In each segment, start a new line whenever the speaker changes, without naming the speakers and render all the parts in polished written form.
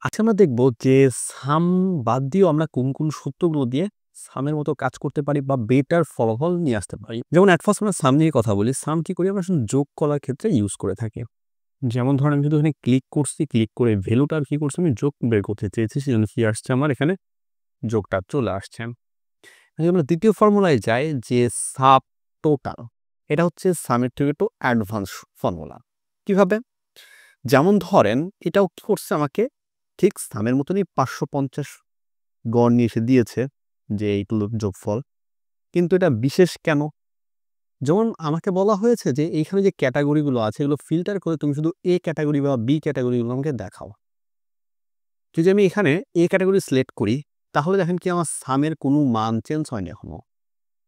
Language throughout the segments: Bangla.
আজকে আমরা দেখব যে সাম বাদ দিয়েও আমরা কোন সূত্রগুলো দিয়ে সামের মতো কাজ করতে পারি বা বেটার ফলাফল নিয়ে আসতে পারি। যেমন এট ফার্স্ট আমরা সাম নিয়ে কথা বলি। সাম কি করি? আমরা আসলে যোগ করার ক্ষেত্রে ইউজ করে থাকি। যেমন ধরেন আমি শুধু এখানে ক্লিক করছি, ক্লিক করে ভ্যালুটা আর কি করছি আমি যোগ বের করতে চেয়েছি। সেজন্য কি আসছে আমার এখানে যোগটা চলে আসছে। যদি আমরা ২য় ফর্মুলায় যাই যে সাব টোটাল। এটা হচ্ছে সামের থেকে একটু অ্যাডভান্স ফর্মুলা। কিভাবে? যেমন ধরেন এটাও কি করছে আমাকে ঠিক সামের মতনই ৫৫০ গড় নিয়ে এসে দিয়েছে যে এইগুলোর যোগফল। কিন্তু এটা বিশেষ কেন? যেমন আমাকে বলা হয়েছে যে এইখানে যে ক্যাটেগরিগুলো আছে এগুলো ফিল্টার করে তুমি শুধু এ ক্যাটেগরি বা বি ক্যাটেগরিগুলো আমাকে দেখাও। যদি আমি এখানে এ ক্যাটেগরি সিলেক্ট করি তাহলে দেখেন কি আমার সামের কোনো মান চেঞ্জ হয়নি এখনো।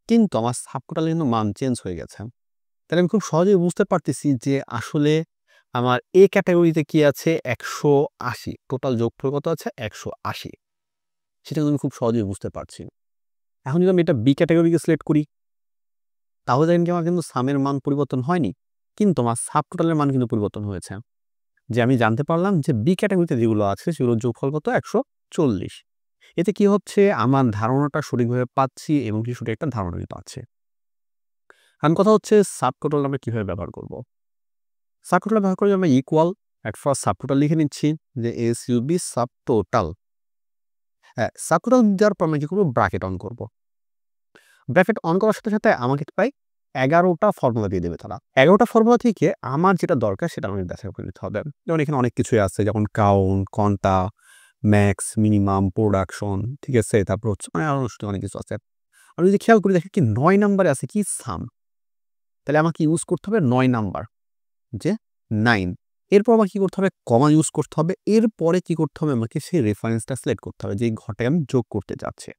কিন্তু আমার সাবটোটালে কিন্তু মান চেঞ্জ হয়ে গেছে। তাহলে আমি খুব সহজেই বুঝতে পারতেছি যে আসলে আমার এ ক্যাটেগরিতে কি আছে ১৮০ টোটাল যোগফল কত আছে ১৮০ সেটা কিন্তু আমি খুব সহজেই বুঝতে পারছি। এখন যদি আমি এটা বি ক্যাটেগরিকে সিলেক্ট করি তাহলে দেখেন কি আমার কিন্তু সামের মান পরিবর্তন হয়নি। কিন্তু আমার সাব টোটালের মান কিন্তু পরিবর্তন হয়েছে। যে আমি জানতে পারলাম যে বি ক্যাটেগরিতে যেগুলো আছে সেগুলোর যোগফল কত ১৪০। এতে কি হচ্ছে আমার ধারণাটা সঠিকভাবে পাচ্ছি এবং কি সঠিক একটা ধারণা কিন্তু আছে। এখন কথা হচ্ছে সাব টোটাল আমরা কিভাবে ব্যবহার করব। সাব টোটাল ব্যবহার করে আমরা equal at first sub total লিখে নিচ্ছি যে এসইউবি সাব টোটাল। হ্যাঁ, সাব টোটাল দেওয়ার পর আমরা কি করবো ব্র্যাকেট অন করব। ব্র্যাকেট অন করার সাথে সাথে আমাকে প্রায় ১১টা ফর্মুলা দিয়ে দেবে তারা। ১১টা ফর্মুলা থেকে আমার যেটা দরকার সেটা আমাকে বাছাই করে নিতে হবে। যেমন এখানে অনেক কিছুই আছে যেমন কাউন্ট, কন্টা, ম্যাক্স, মিনিমাম, প্রোডাকশন, ঠিক আছে? তারপর হচ্ছে মানে আরো অনেক কিছু আছে। আমি যদি খেয়াল করি দেখি কি ৯ নাম্বারে আছে কি সাম। তাহলে আমাকে ইউজ করতে হবে ৯ নাম্বার যে 9। এরপর আমাকে কি করতে হবে? কমা ইউজ করতে হবে। এরপরে কি করতে হবে? আমাকে সেই রেফারেন্সটা সিলেক্ট করতে হবে যে এই ঘরটাকে আমি যোগ করতে যাচ্ছি।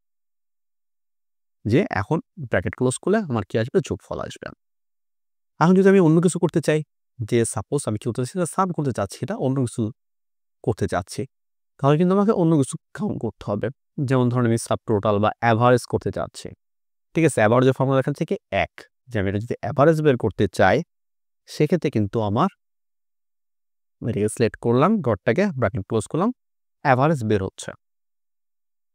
যে এখন ব্র্যাকেট ক্লোজ করলে আমার কি আসবে? যোগফল আসবে। এখন যদি আমি অন্য কিছু করতে চাই, যে সাপোজ আমি কি করতে চাচ্ছি? সাম করতে চাচ্ছি না, অন্য কিছু করতে চাচ্ছি। তাহলে কিন্তু আমাকে অন্য কিছু কাউন্ট করতে হবে। যেমন ধরেন আমি সাব টোটাল বা এভারেজ করতে চাচ্ছি। ঠিক আছে? এভারেজের ফর্মুলা দেখাচ্ছে কি ১। যে আমি এটা যদি এভারেজ বের করতে চাই, সেক্ষেত্রে কিন্তু আমার এটাকে সিলেক্ট করলাম, ঘরটাকে ব্র্যাকেট ক্লোজ করলাম, এভারেজ বের হচ্ছে।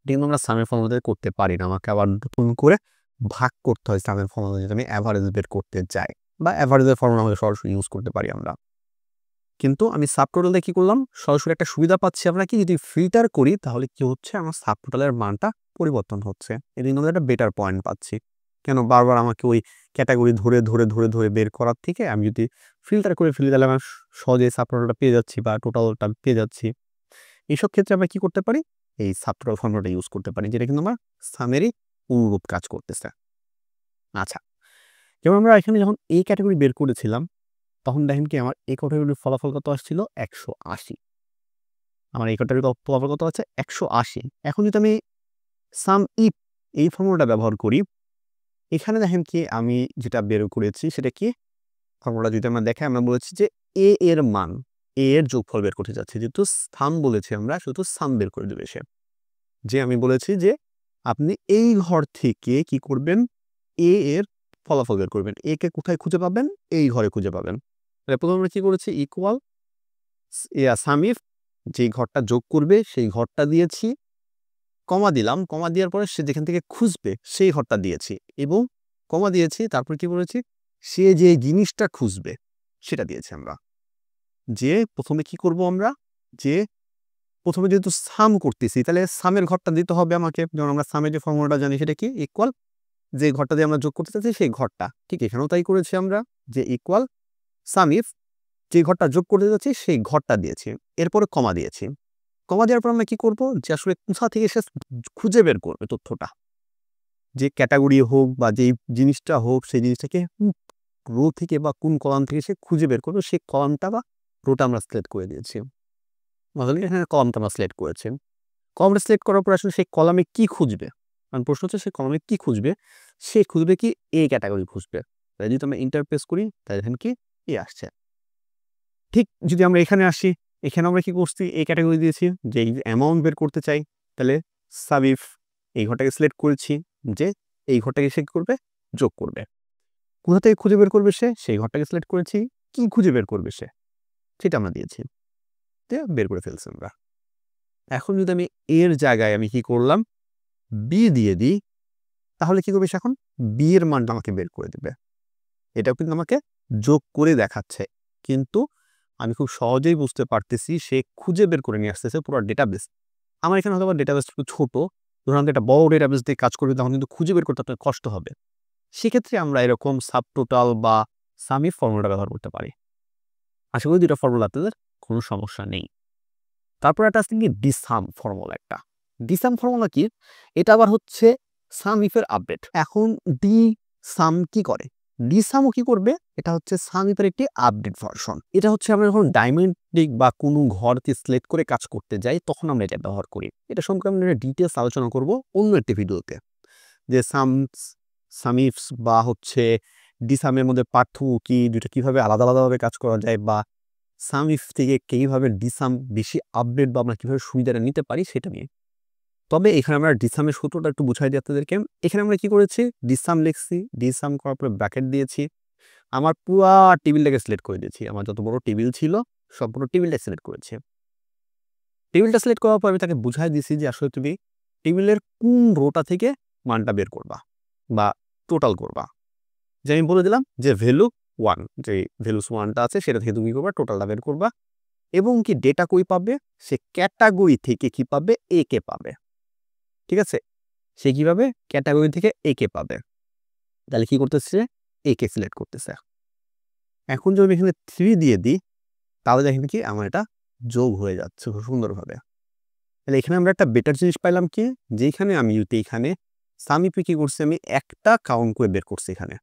কিন্তু আমরা সামের ফর্মুলা করতে পারি না। আমাকে আবার নতুন করে ভাগ করতে হয় সামের ফর্মুলা যদি আমি এভারেজ বের করতে চাই বা এভারেজের ফর্মুলা আমাকে সরাসরি ইউজ করতে পারি আমরা। কিন্তু আমি সাবটোটাল দিয়ে কি করলাম? সরাসরি একটা সুবিধা পাচ্ছি আমরা কি যদি ফিল্টার করি তাহলে কি হচ্ছে আমার সাবটোটালের মানটা পরিবর্তন হচ্ছে। এর জন্য আমরা একটা বেটার পয়েন্ট পাচ্ছি। কেন বারবার আমাকে ওই ক্যাটেগরি ধরে বের করার থেকে আমি যদি ফিল্টার করে ফেলি তাহলে আমার সহজেই সাবটোটালটা পেয়ে যাচ্ছি বা টোটালটা পেয়ে যাচ্ছি। এইসব ক্ষেত্রে আমরা কি করতে পারি? এই সাবটোটাল ফর্মুলাটা ইউজ করতে পারি যেটা কিন্তু আমার সামেরই অনুরূপ কাজ করতেছে। আচ্ছা, যেমন আমরা এখানে যখন A ক্যাটেগরি বের করেছিলাম তখন দেখেন কি আমার A ক্যাটেগরির ফলাফল কত আসছিল? ১৮০। আমার A ক্যাটেগরির ফলাফল কত আছে? ১৮০। এখন যদি আমি সাম ইফ এই ফর্মুলাটা ব্যবহার করি, এখানে দেখেন কি আমি যেটা বের করেছি সেটা কি? ফর্মুলা যদি আমরা দেখাই আমরা বলেছি যে A এর মান, A এর যোগফল বের করতে চাচ্ছি। যেহেতু স্থান বলেছি আমরা শুধু সাম বের করে দেবে সে। যে আমি বলেছি যে আপনি এই ঘর থেকে কি করবেন? A এর ফলাফল বের করবেন। A কে কোথায় খুঁজে পাবেন? এই ঘরে খুঁজে পাবেন। তাহলে ১ম আমরা কি করেছি? ইকুয়াল সাম ইফ যে ঘরটা যোগ করবে সেই ঘরটা দিয়েছি, কমা দিলাম। কমা দেওয়ার পরে সে যেখান থেকে খুঁজবে সেই ঘরটা দিয়েছি এবং কমা দিয়েছি। তারপর কি বলেছি? সে যে জিনিসটা খুঁজবে সেটা দিয়েছি আমরা। যে ১ম এ কি করব আমরা? যে ১ম এ যেহেতু সাম করতেছি তাহলে সামের ঘরটা দিতে হবে আমাকে। যেমন আমরা সামের যে ফর্মুলাটা জানি সেটা কি? ইকুয়াল যে ঘরটা দিয়ে আমরা যোগ করতে চাচ্ছি সেই ঘরটা। ঠিক এখানেও তাই করেছি আমরা যে ইকুয়াল সাম ইফ যে ঘরটা যোগ করতে যাচ্ছি সেই ঘরটা দিয়েছি। এরপরে কমা দিয়েছি। কমা দেওয়ার পর আমরা কি করব? যে আসলে কোথা থেকে সে খুঁজে বের করবে তথ্যটা। যে ক্যাটেগরি হোক বা যেই জিনিসটা হোক সেই জিনিসটাকে রো থেকে বা কোন কলাম থেকে সে খুঁজে বের করবে সেই কলামটা বা রোটা আমরা সিলেক্ট করে দিয়েছি। তাহলে এখানে কলামটা আমরা সিলেক্ট করেছি। কলামটা সিলেক্ট করার পর আসলে সেই কলামে কি খুঁজবে? কারণ প্রশ্ন হচ্ছে সে কলামে কি খুঁজবে? সে খুঁজবে কি A ক্যাটেগরি খুঁজবে। তাই যদি আমরা এন্টার প্রেস করি তাহলে দেখেন কি A আসছে। ঠিক যদি আমরা এখানে আসি, এখানে আমরা কি করছি? A ক্যাটেগরি দিয়েছি যে অ্যামাউন্ট বের করতে চাই। তাহলে সাব ইফ এই ঘরটাকে সিলেক্ট করেছি যে এই ঘরটাকে সে কি করবে? যোগ করবে। কোথা থেকে খুঁজে বের করবে সে? সেই ঘরটাকে সিলেক্ট করেছি। কি খুঁজে বের করবে সে? সেটা আমরা দিয়েছি। দিয়ে বের করে ফেলছি আমরা। এখন যদি আমি এর জায়গায় আমি কি করলাম বি দিয়ে দিই, তাহলে কি করবে সে এখন বি এর মানটা আমাকে বের করে দেবে। এটাও কিন্তু আমাকে যোগ করে দেখাচ্ছে, কিন্তু আমি খুব সহজেই বুঝতে পারতেছি সে খুঁজে বের করে নিয়ে আসতেছে পুরো ডেটাবেস। আমার এখানে হয়তো ডেটাবেস একটু ছোট, ধরুন একটা বড় ডেটাবেস দিয়ে কাজ করবে তখন কিন্তু খুঁজে বের করতে আপনার কষ্ট হবে। সেক্ষেত্রে আমরা এরকম সাবটোটাল বা সামিফ ফর্মুলাটা ব্যবহার করতে পারি। আশা করি দুটো ফর্মুলা আপনাদের কোনো সমস্যা নেই। তারপর একটা আছে কি ডিসাম ফর্মুলা। একটা ডিসাম ফর্মুলা কি, এটা আবার হচ্ছে সামিফের আপডেট। এখন ডি সাম কি করে, ডিসামও কি করবে, এটা হচ্ছে সামিফের একটি আপডেট ভার্সন। এটা হচ্ছে আমরা যখন ডাইমেন্ডিক বা কোনো ঘরকে সিলেক্ট করে কাজ করতে যাই তখন আমরা এটা ব্যবহার করি। এটা সম্পর্কে আমরা ডিটেলস আলোচনা করব অন্য একটি ভিডিওতে, যে সামিফস বা হচ্ছে ডিসামের মধ্যে পার্থক্য কি, দুটো কিভাবে আলাদা আলাদাভাবে কাজ করা যায়, বা সামিফ থেকে কিভাবে ডিসাম বেশি আপডেট বা আমরা কিভাবে সুবিধাটা নিতে পারি সেটা নিয়ে। তবে এখানে আমরা ডিসামের সূত্রটা একটু বুঝাই দিই আপনাদেরকে। এখানে আমরা কি করেছি, ডিসাম লিখছি, ডিসাম করার পরে ব্র্যাকেট দিয়েছি, আমার পুরা টেবিলটাকে সিলেক্ট করে দিয়েছি। আমার যত বড় টেবিল ছিল সম্পূর্ণ টেবিলটা সিলেক্ট করেছি। টেবিলটা সিলেক্ট করার পর আমি তাকে বুঝাই দিয়েছি যে আসলে তুমি টেবিলের কোন রোটা থেকে মানটা বের করবা বা টোটাল করবা। যে আমি বলে দিলাম যে ভ্যালু 1, যে ভ্যালুস 1টা আছে সেটা থেকে তুমি করবা টোটালটা বের করবা, এবং কি ডেটা কই পাবে, সে ক্যাটাগরি থেকে কি পাবে, এ কে পাবে। ঠিক আছে, সে কিভাবে ক্যাটাগরি থেকে এ কে পাবে, তাহলে কি করতেছে, এ কে সিলেক্ট করতেছে। এখন যদি আমি এখানে 3 দিয়ে দিই তাহলে দেখেন কি আমার এটা যোগ হয়ে যাচ্ছে খুব সুন্দরভাবে। তাহলে এখানে আমরা একটা বেটার জিনিস পাইলাম কি, যেখানে আমি এখানে সামিফে কি করছি, আমি একটা কাউন্ট করে বের করছি এখানে,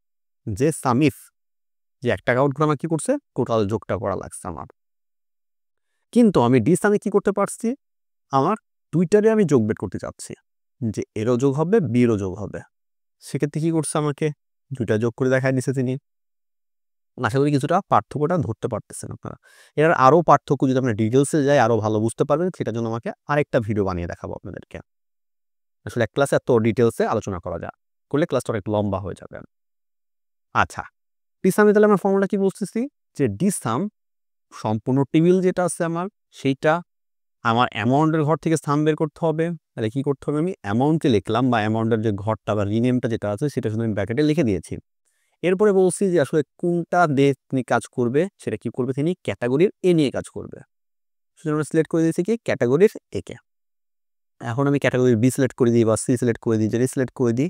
যে সামিফ যে একটা কাউন্ট করে আমার কি করছে টোটাল যোগটা করা লাগছে আমার। কিন্তু আমি ডিসামে কি করতে পারছি, আমার দুইটারে আমি যোগ বের করতে চাচ্ছি, যে এরও যোগ হবে বিরও যোগ হবে। সেক্ষেত্রে কি করছে, আমাকে দুইটা যোগ করে দেখায় দিচ্ছে তিনি। আশা করি কিছুটা পার্থক্যটা ধরতে পারতেছেন আপনারা। এর আরও পার্থক্য যদি আমরা ডিটেলসে যাই আরও ভালো বুঝতে পারবেন, সেটার জন্য আমাকে আরেকটা ভিডিও বানিয়ে দেখাবো আপনাদেরকে। আসলে এক ক্লাসে এত ডিটেলসে আলোচনা করা যায় করলে ক্লাসটা অনেক লম্বা হয়ে যাবে। আচ্ছা, ডিসামে তাহলে আমরা ফর্মুলা কি বলতেছি, যে ডিসাম সম্পূর্ণ টেবিল যেটা আছে আমার সেইটা আমার অ্যামাউন্টের ঘর থেকে স্থান বের করতে হবে। তাহলে কি করতে হবে, আমি অ্যামাউন্টে লিখলাম বা অ্যামাউন্টের যে ঘরটা বা রিনেমটা যেটা আছে সেটা শুধু আমি ব্র্যাকেটে লিখে দিয়েছি। এরপরে বলছি যে আসলে কোনটা দিয়ে তিনি কাজ করবে, সেটা কি করবে, তিনি ক্যাটাগরির এ নিয়ে কাজ করবে। সুতরাং আমরা সিলেক্ট করে দিয়েছি কি ক্যাটাগরির এ কে। এখন আমি ক্যাটাগরি বি সিলেক্ট করে দিই বা সি সিলেক্ট করে দিই, যদি সিলেক্ট করে দিই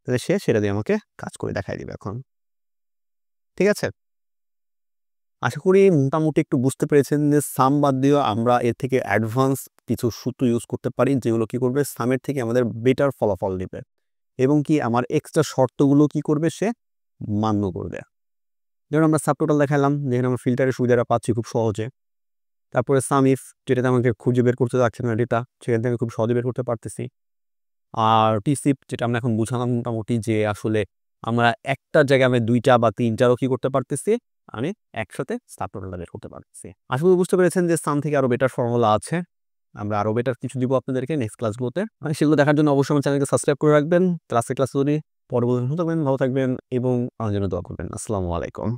তাহলে সে সেটা দিয়ে আমাকে কাজ করে দেখাই দিবে এখন। ঠিক আছে, আশা করি মোটামুটি একটু বুঝতে পেরেছেন যে সাম বাদ দিয়েও আমরা এর থেকে অ্যাডভান্স কিছু সূত্র ইউজ করতে পারি, যেগুলো কি করবে সামের থেকে আমাদের বেটার ফলাফল দিবে, এবং কি আমার এক্সট্রা শর্তগুলো কি করবে সে মান্য করবে। যেমন আমরা সাবটোটাল দেখালাম, যেখানে আমরা ফিল্টারের সুবিধাটা পাচ্ছি খুব সহজে। তারপরে সামিফ, যেটাতে আমাকে খুঁজে বের করতে যাচ্ছে না ডেটা, সেখান থেকে খুব সহজে বের করতে পারতেছি। আর টিসিপ, যেটা আমরা এখন বুঝালাম মোটামুটি, যে আসলে আমরা একটা জায়গায় আমি দুইটা বা তিনটারও কি করতে পারতেছি, আমি একসাথে সাবটোটালটা বের করতে পারতেছি। আশা করি বুঝতে পেরেছেন যে সাম থেকে আরও বেটার ফর্মুলা আছে, আমরা আরও বেটার কিছু দিব আপনাদেরকে নেক্সট ক্লাসগুলোতে। সেগুলো দেখার জন্য অবশ্যই আমার চ্যানেলকে সাবস্ক্রাইব করে রাখবেন। ক্লাস যদি পরবর্তী ভালো থাকবেন এবং আমার জন্য দোয়া করবেন। আসসালামু আলাইকুম।